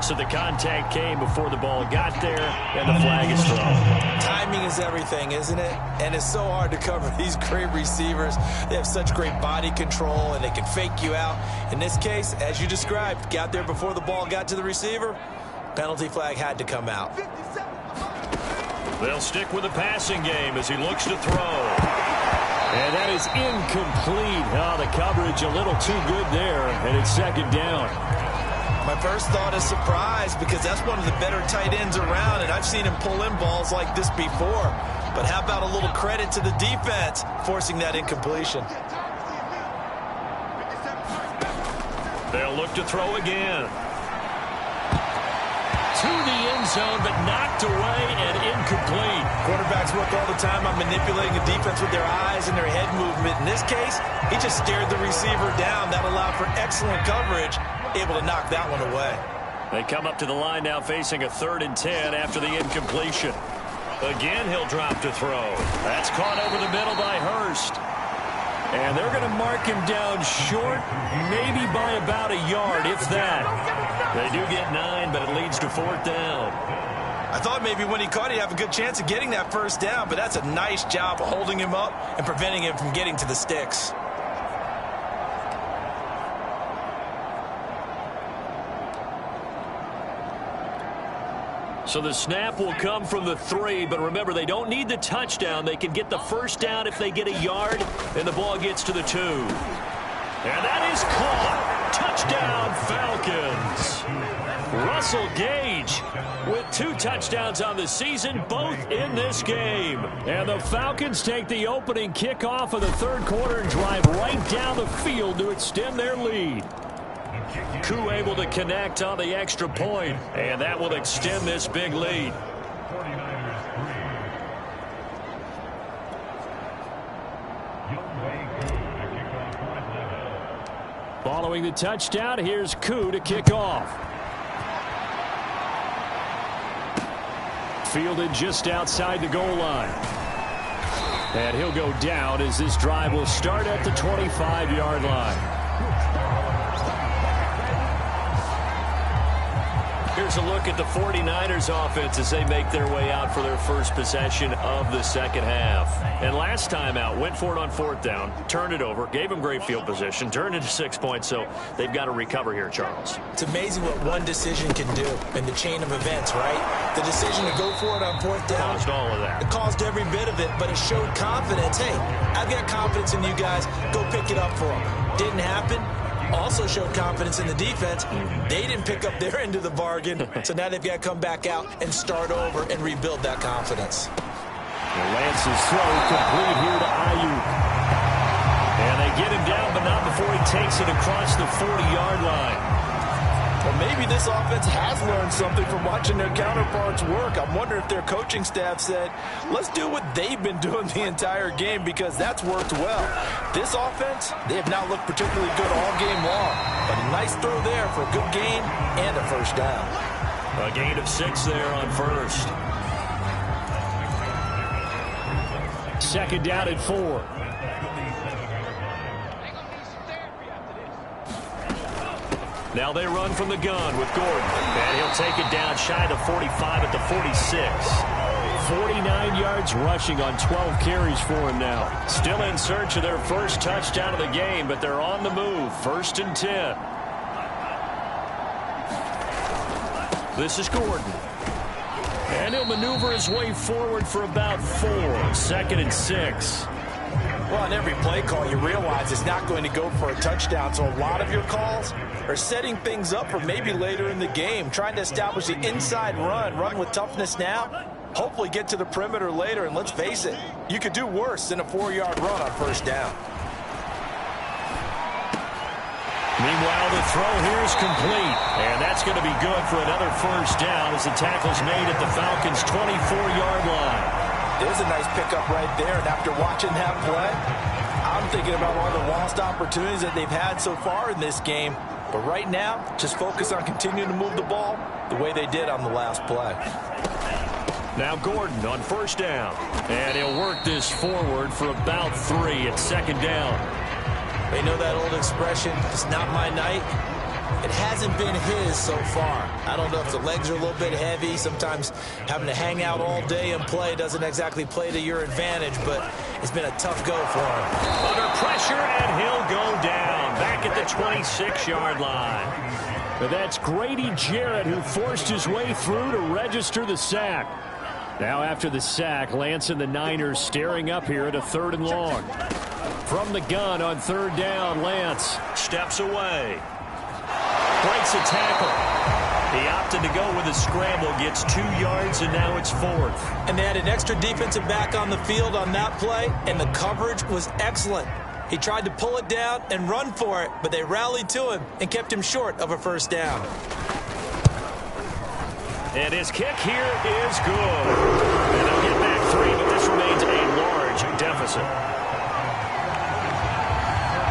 So the contact came before the ball got there, and the flag is thrown. Timing is everything, isn't it? And it's so hard to cover these great receivers. They have such great body control, and they can fake you out. In this case, as you described, got there before the ball got to the receiver. Penalty flag had to come out. They'll stick with the passing game as he looks to throw. And that is incomplete. Oh, the coverage a little too good there, and it's second down. My first thought is surprise because that's one of the better tight ends around, and I've seen him pull in balls like this before. But how about a little credit to the defense forcing that incompletion? They'll look to throw again. To the end zone, but knocked away and incomplete. Quarterbacks work all the time on manipulating the defense with their eyes and their head movement. In this case, he just stared the receiver down. That allowed for excellent coverage, able to knock that one away. They come up to the line now facing a 3rd and 10 after the incompletion. Again, he'll drop to throw. That's caught over the middle by Hurst. And they're going to mark him down short, maybe by about a yard, if that. They do get 9, but it leads to 4th down. I thought maybe when he caught it, he'd have a good chance of getting that first down, but that's a nice job of holding him up and preventing him from getting to the sticks. So the snap will come from the 3, but remember, they don't need the touchdown. They can get the first down if they get a yard, and the ball gets to the 2. And that is caught. Touchdown, Falcons. Russell Gage with 2 touchdowns on the season, both in this game. And the Falcons take the opening kickoff of the 3rd quarter and drive right down the field to extend their lead. Koo able to connect on the extra point, and that will extend this big lead. Following the touchdown, here's Koo to kick off. fielded just outside the goal line. And he'll go down as this drive will start at the 25-yard line. Here's a look at the 49ers offense as they make their way out for their first possession of the second half. And last time out, went for it on fourth down, turned it over, gave them great field position, turned into 6 points, so they've got to recover here, Charles. It's amazing what one decision can do in the chain of events, right? The decision to go for it on fourth down. Caused all of that. It caused every bit of it, but it showed confidence. Hey, I've got confidence in you guys. Go pick it up for them. Didn't happen. Also showed confidence in the defense. They didn't pick up their end of the bargain, so now they've got to come back out and start over and rebuild that confidence. Lance's throw complete here to Ayuk. And they get him down, but not before he takes it across the 40-yard line. Well, maybe this offense has learned something from watching their counterparts work. I wonder if their coaching staff said, let's do what they've been doing the entire game, because that's worked well. This offense, they have not looked particularly good all game long. But a nice throw there for a good gain and a first down. A gain of 6 there on first. Second down at 4. Now they run from the gun with Gordon. And he'll take it down shy of the 45 at the 46. 49 yards rushing on 12 carries for him now. Still in search of their first touchdown of the game, but they're on the move. 1st and 10. This is Gordon. And he'll maneuver his way forward for about 4. 2nd and 6. Well, on every play call, you realize it's not going to go for a touchdown. So a lot of your calls are setting things up for maybe later in the game, trying to establish the inside run with toughness now, hopefully get to the perimeter later. And let's face it, you could do worse than a 4-yard run on first down. Meanwhile, the throw here is complete. And that's going to be good for another first down as the tackle's made at the Falcons' 24-yard line. There's a nice pickup right there, and after watching that play, I'm thinking about all the lost opportunities that they've had so far in this game. But right now, just focus on continuing to move the ball the way they did on the last play. Now Gordon on first down. And he'll work this forward for about 3 at second down. They know that old expression, it's not my night. It hasn't been his so far. I don't know if the legs are a little bit heavy. Sometimes having to hang out all day and play doesn't exactly play to your advantage, but it's been a tough go for him. Under pressure, and he'll go down back at the 26-yard line. But that's Grady Jarrett who forced his way through to register the sack. Now after the sack, Lance and the Niners staring up here at a 3rd and long. From the gun on 3rd down, Lance steps away. Breaks a tackle. He opted to go with a scramble, gets 2 yards, and now it's 4th. And they had an extra defensive back on the field on that play, and the coverage was excellent. He tried to pull it down and run for it, but they rallied to him and kept him short of a first down. And his kick here is good. And they'll get back 3, but this remains a large deficit.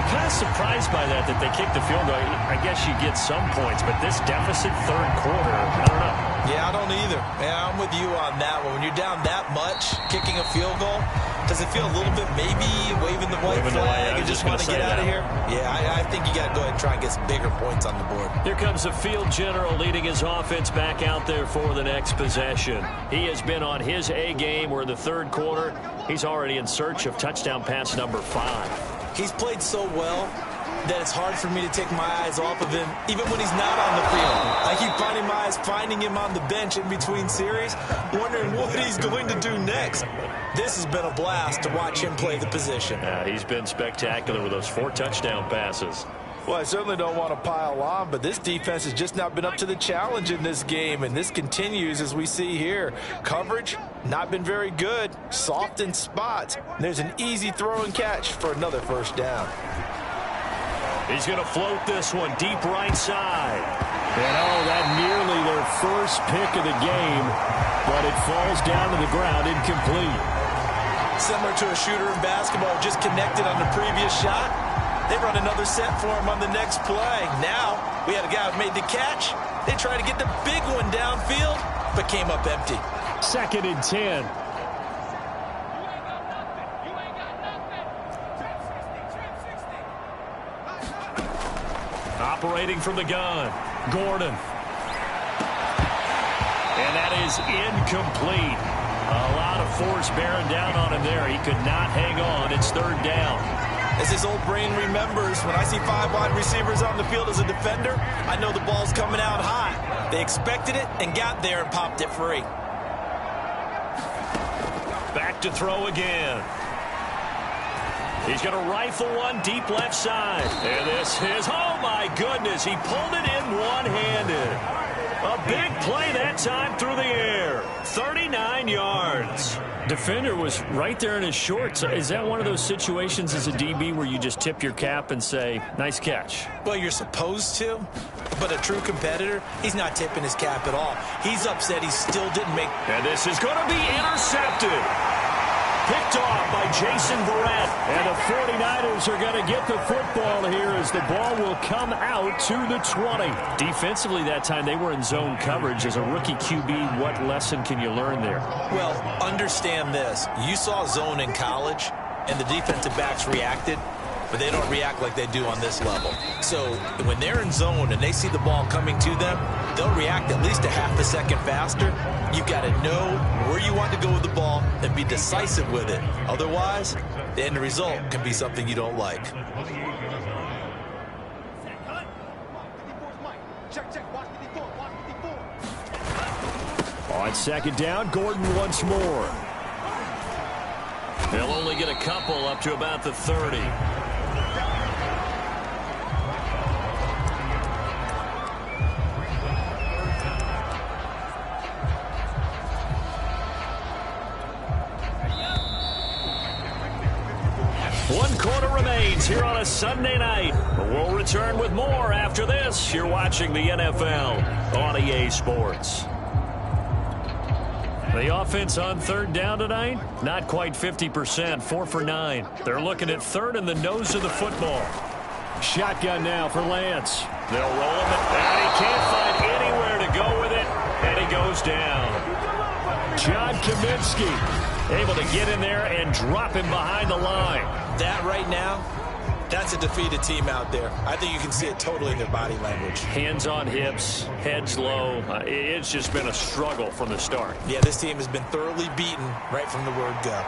Kind of surprised by that they kicked the field goal. I guess you get some points, but this deficit 3rd quarter, I don't know. Yeah, I don't either. Yeah, I'm with you on that one. When you're down that much, kicking a field goal, does it feel a little bit maybe waving the white flag and just want to get out of here? Yeah, I think you got to go ahead and try and get some bigger points on the board. Here comes the field general leading his offense back out there for the next possession. He has been on his A game. We're in the 3rd quarter. He's already in search of touchdown pass number 5. He's played so well that it's hard for me to take my eyes off of him, even when he's not on the field. I keep finding my eyes finding him on the bench in between series, wondering what he's going to do next. This has been a blast to watch him play the position. He's been spectacular with those 4 touchdown passes. Well, I certainly don't want to pile on, but this defense has just not been up to the challenge in this game, and this continues as we see here. Coverage, not been very good, soft in spots. There's an easy throw and catch for another first down. He's going to float this one deep right side. And that nearly their first pick of the game, but it falls down to the ground incomplete. Similar to a shooter in basketball, just connected on the previous shot. They run another set for him on the next play. Now, we had a guy who made the catch. They tried to get the big one downfield, but came up empty. 2nd and 10. Operating from the gun, Gordon. And that is incomplete. A lot of force bearing down on him there. He could not hang on. It's 3rd down. As his old brain remembers, when I see 5 wide receivers on the field as a defender, I know the ball's coming out high. They expected it and got there and popped it free. Back to throw again. He's going to rifle one deep left side. And this is, oh my goodness, he pulled it in one-handed. A big play that time through the air. 39 yards. Defender was right there in his shorts. Is that one of those situations as a DB where you just tip your cap and say, nice catch? Well, you're supposed to, but a true competitor, he's not tipping his cap at all. He's upset he still didn't make. And this is going to be intercepted. Picked off by Jason Verrett. And the 49ers are going to get the football here as the ball will come out to the 20. Defensively that time, they were in zone coverage. As a rookie QB, what lesson can you learn there? Well, understand this. You saw zone in college, and the defensive backs reacted, but they don't react like they do on this level. So when they're in zone and they see the ball coming to them, they'll react at least a half a second faster. You've got to know where you want to go with the ball and be decisive with it. Otherwise, the end result can be something you don't like. On 2nd down, Gordon once more. They'll only get a couple up to about the 30. One quarter remains here on a Sunday night. We'll return with more after this. You're watching the NFL on EA Sports. The offense on 3rd down tonight, not quite 50%, 4 for 9. They're looking at 3rd in the nose of the football. Shotgun now for Lance. They'll roll him, and he can't find anywhere to go with it, and he goes down. John Kaminsky able to get in there and drop him behind the line. That right now, that's a defeated team out there. I think you can see it totally in their body language. Hands on hips, heads low. It's just been a struggle from the start. Yeah, this team has been thoroughly beaten right from the word go.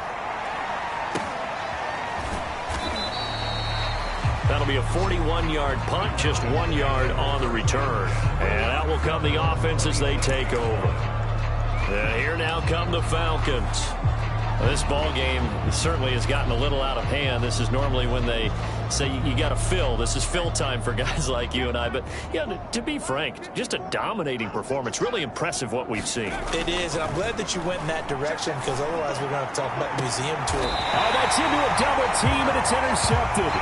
That'll be a 41-yard punt, just 1 yard on the return. And that will come the offense as they take over. And here now come the Falcons. This ball game certainly has gotten a little out of hand. This is normally when they say you got to fill. This is fill time for guys like you and I. But, yeah, to be frank, just a dominating performance. Really impressive what we've seen. It is, and I'm glad that you went in that direction because otherwise we're going to have to talk about museum tour. Oh, that's into a double team, and it's intercepted.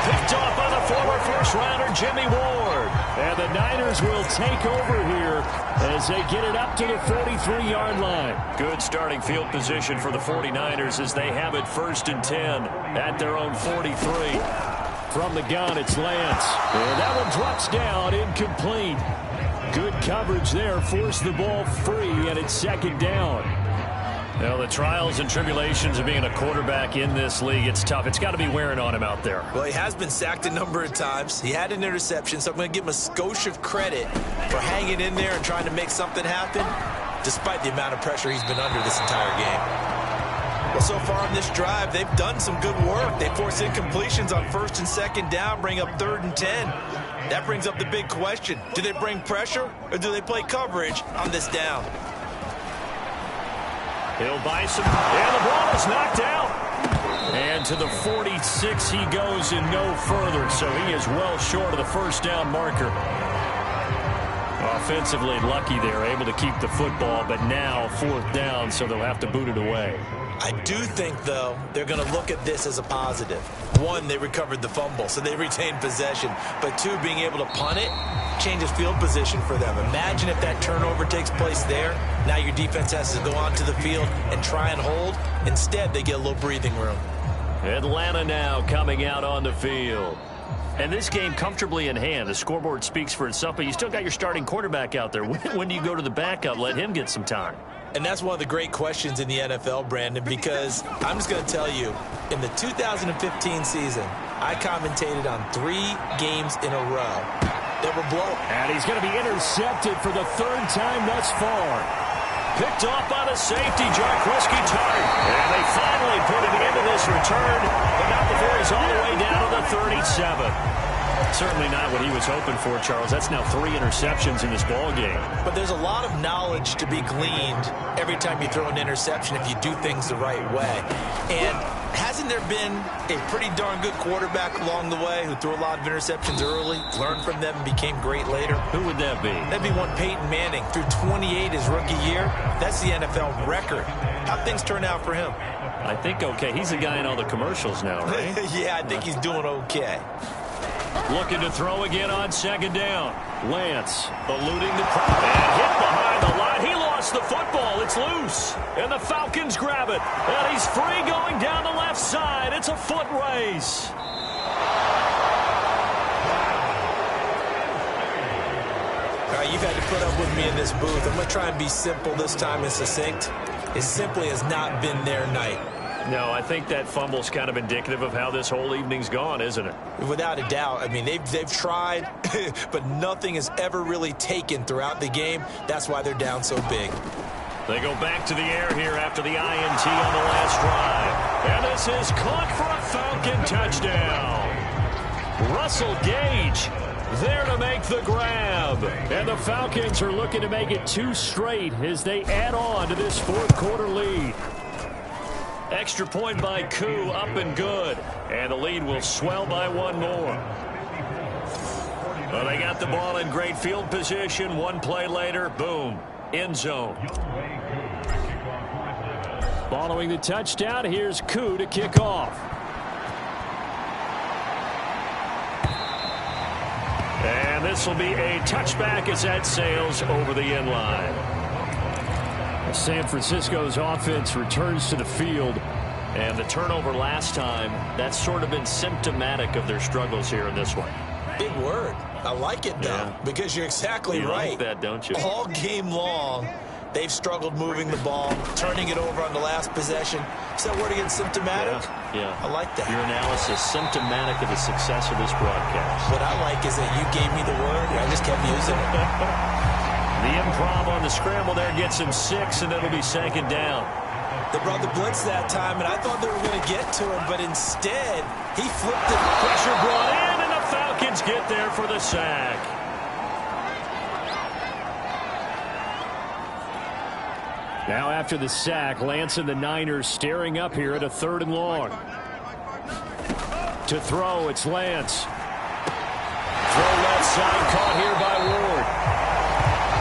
Picked off by the former first-rounder Jimmy Ward. And the Niners will take over here as they get it up to the 43-yard line. Good starting field position for the 49ers as they have it 1st and 10 at their own 43. From the gun, it's Lance. And that one drops down, incomplete. Good coverage there, forced the ball free, and it's 2nd down. Well, the trials and tribulations of being a quarterback in this league, it's tough. It's got to be wearing on him out there. Well, he has been sacked a number of times. He had an interception, so I'm going to give him a skosh of credit for hanging in there and trying to make something happen, despite the amount of pressure he's been under this entire game. Well, so far on this drive, they've done some good work. They force incompletions on 1st and 2nd down, bring up 3rd and 10. That brings up the big question. Do they bring pressure, or do they play coverage on this down? He'll buy some, and the ball is knocked out. And to the 46 he goes and no further, so he is well short of the 1st down marker. Offensively lucky they're able to keep the football, but now 4th down, so they'll have to boot it away. I do think, though, they're going to look at this as a positive. One, they recovered the fumble, so they retained possession. But two, being able to punt it changes field position for them. Imagine if that turnover takes place there. Now your defense has to go onto the field and try and hold. Instead, they get a little breathing room. Atlanta now coming out on the field. And this game comfortably in hand. The scoreboard speaks for itself, but you still got your starting quarterback out there. When do you go to the backup? Let him get some time. And that's one of the great questions in the NFL, Brandon, because I'm just going to tell you, in the 2015 season, I commentated on 3 games in a row that were blown. And he's going to be intercepted for the 3rd time thus far. Picked off by the safety, Jarkowski Tart. And they finally put an end to this return, but not before he's all the way down to the 37. Certainly not what he was hoping for, Charles. That's now 3 interceptions in this ball game. But there's a lot of knowledge to be gleaned every time you throw an interception if you do things the right way. And hasn't there been a pretty darn good quarterback along the way who threw a lot of interceptions early, learned from them, and became great later? Who would that be? That'd be one Peyton Manning. Threw 28 his rookie year. That's the NFL record. How'd things turn out for him? I think okay. He's the guy in all the commercials now, right? Yeah, I think he's doing okay. Looking to throw again on 2nd down. Lance eluding the pressure and hit behind the line. He lost the football. It's loose. And the Falcons grab it. And he's free going down the left side. It's a foot race. All right, you've had to put up with me in this booth. I'm going to try and be simple this time and succinct. It simply has not been their night. No, I think that fumble's kind of indicative of how this whole evening's gone, isn't it? Without a doubt. I mean, they've tried, but nothing has ever really taken throughout the game. That's why they're down so big. They go back to the air here after the INT on the last drive. And this is caught for a Falcon touchdown. Russell Gage there to make the grab. And the Falcons are looking to make it 2 straight as they add on to this 4th quarter lead. Extra point by Koo, up and good. And the lead will swell by 1 more. Well, they got the ball in great field position. 1 play later, boom, end zone. Following the touchdown, here's Koo to kick off. And this will be a touchback as that sails over the end line. San Francisco's offense returns to the field. And the turnover last time, that's sort of been symptomatic of their struggles here in this one. Big word. I like it, though, because you're exactly right. You like that, don't you? All game long, they've struggled moving the ball, turning it over on the last possession. Is that word again, symptomatic? Yeah. I like that. Your analysis, symptomatic of the success of this broadcast. What I like is that you gave me the word, and I just kept using it. The improv on the scramble there gets him 6, and it'll be 2nd down. They brought the blitz that time, and I thought they were going to get to him, but instead, he flipped it. Pressure brought in, and the Falcons get there for the sack. Now after the sack, Lance and the Niners staring up here at a 3rd and long. To throw, it's Lance. Throw left side, caught here by Ward.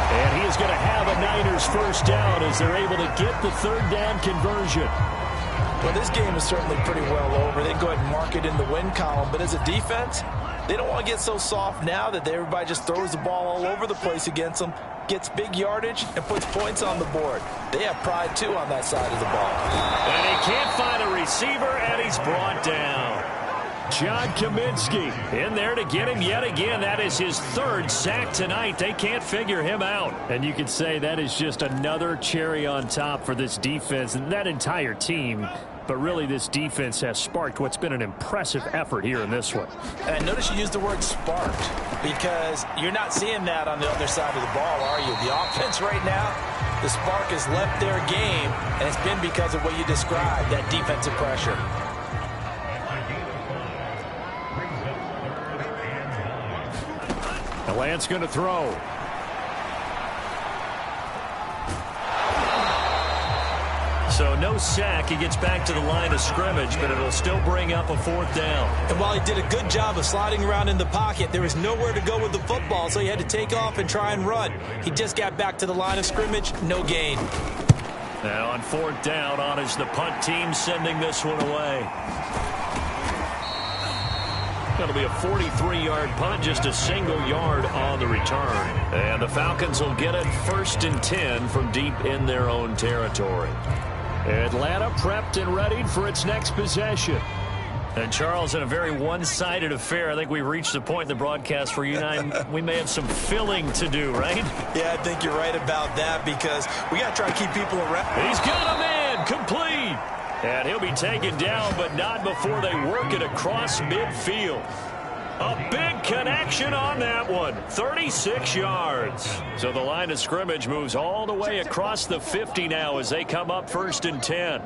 And he is going to have a Niners 1st down as they're able to get the 3rd down conversion. Well, this game is certainly pretty well over. They go ahead and mark it in the win column. But as a defense, they don't want to get so soft now that everybody just throws the ball all over the place against them, gets big yardage, and puts points on the board. They have pride, too, on that side of the ball. And he can't find a receiver, and he's brought down. John Kaminsky in there to get him yet again. That is his 3rd sack tonight. They can't figure him out. And you could say that is just another cherry on top for this defense and that entire team. But really, this defense has sparked what's been an impressive effort here in this one. And notice you used the word sparked, because you're not seeing that on the other side of the ball, are you? The offense right now, the spark has left their game, and it's been because of what you described, that defensive pressure. Lance going to throw. So no sack. He gets back to the line of scrimmage, but it'll still bring up a 4th down. And while he did a good job of sliding around in the pocket, there was nowhere to go with the football, so he had to take off and try and run. He just got back to the line of scrimmage, no gain. Now on 4th down, on is the punt team sending this one away. That'll be a 43-yard punt, just a single yard on the return. And the Falcons will get it 1st and 10 from deep in their own territory. Atlanta prepped and readied for its next possession. And Charles, in a very one-sided affair, I think we've reached the point in the broadcast where you and I, we may have some filling to do, right? Yeah, I think you're right about that because we got to try to keep people around. He's got a man, complete. And he'll be taken down, but not before they work it across midfield. A big connection on that one, 36 yards. So the line of scrimmage moves all the way across the 50 now as they come up 1st and 10.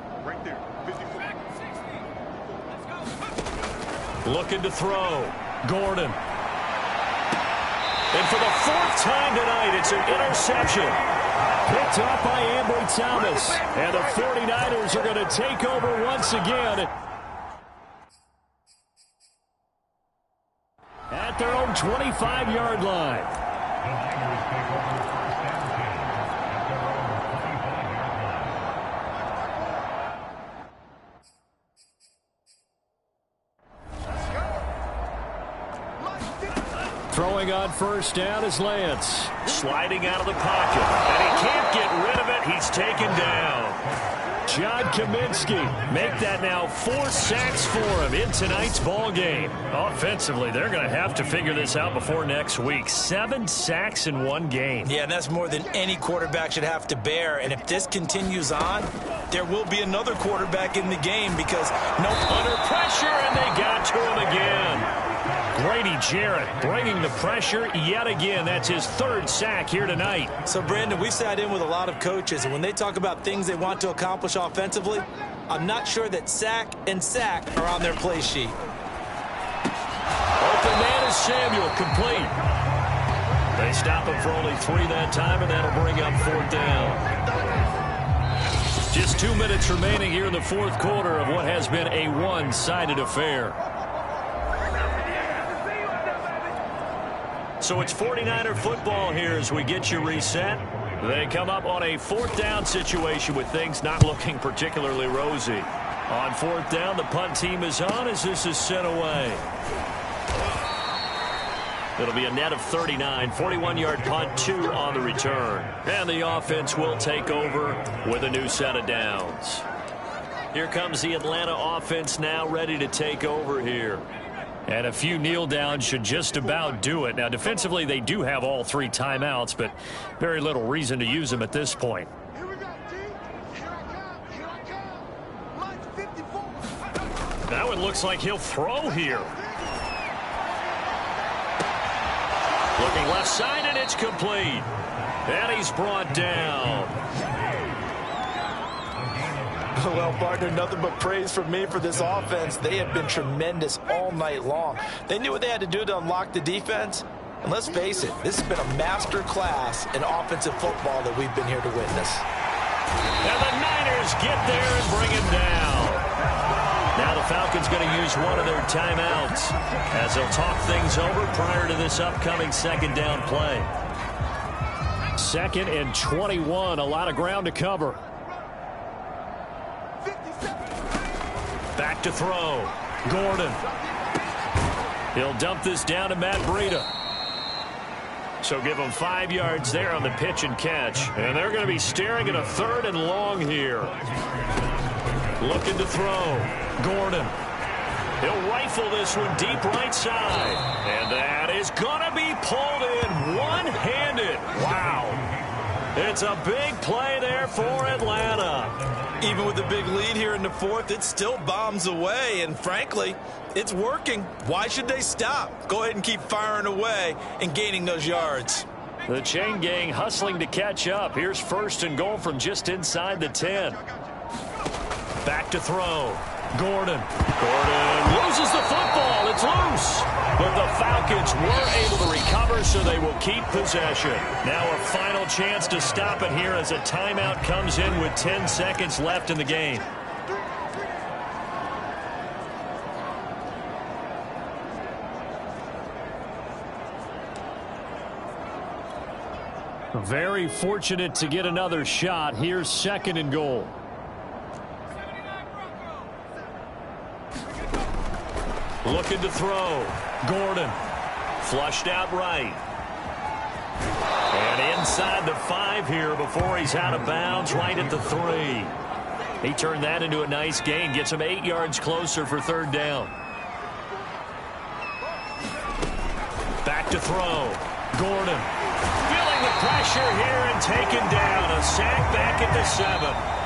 Looking to throw. Gordon. And for the 4th time tonight, it's an interception. Picked up by Ambry Thomas. And the 49ers are going to take over once again. At their own 25-yard line. Throwing on 1st down is Lance. Sliding out of the pocket. And he can't get rid of it. He's taken down. John Kaminsky make that now 4 sacks for him in tonight's ball game. Offensively, they're going to have to figure this out before next week. 7 sacks in one game. Yeah, and that's more than any quarterback should have to bear. And if this continues on, there will be another quarterback in the game because under pressure, and they got to him again. Grady Jarrett bringing the pressure yet again. That's his 3rd sack here tonight. So, Brandon, we sat in with a lot of coaches, and when they talk about things they want to accomplish offensively, I'm not sure that sack and sack are on their play sheet. Open man is Samuel, complete. They stop him for only 3 that time, and that'll bring up 4th down. Just 2 minutes remaining here in the 4th quarter of what has been a one-sided affair. So it's 49er football here as we get you reset. They come up on a 4th down situation with things not looking particularly rosy. On 4th down, the punt team is on as this is sent away. It'll be a net of 39, 41-yard punt, 2 on the return. And the offense will take over with a new set of downs. Here comes the Atlanta offense now ready to take over here. And a few kneel downs should just about do it. Now, defensively, they do have all 3 timeouts, but very little reason to use them at this point. Here we go, G. Here I come. Line 54. That one looks like he'll throw here. Looking left side, and it's complete. And he's brought down. Well, partner, nothing but praise from me for this offense. They have been tremendous all night long. They knew what they had to do to unlock the defense. And let's face it, this has been a master class in offensive football that we've been here to witness. And the Niners get there and bring him down. Now the Falcons going to use one of their timeouts as they'll talk things over prior to this upcoming 2nd down play. 2nd and 21, a lot of ground to cover. Back to throw. Gordon. He'll dump this down to Matt Breida. So give him 5 yards there on the pitch and catch. And they're going to be staring at a 3rd and long here. Looking to throw. Gordon. He'll rifle this one deep right side. And that is going to be pulled in one-handed. Wow. It's a big play there for Atlanta. Even with the big lead here in the 4th, it still bombs away. And frankly, it's working. Why should they stop? Go ahead and keep firing away and gaining those yards. The chain gang hustling to catch up. Here's 1st and goal from just inside the 10. Back to throw. Gordon loses the football. It's loose. But the Falcons were able to recover, so they will keep possession. Now a final chance to stop it here as a timeout comes in with 10 seconds left in the game. Very fortunate to get another shot. Here's 2nd and goal. Looking to throw. Gordon. Flushed out right. And inside the 5 here before he's out of bounds right at the 3. He turned that into a nice gain. Gets him 8 yards closer for 3rd down. Back to throw. Gordon feeling the pressure here and taken down. A sack back at the 7.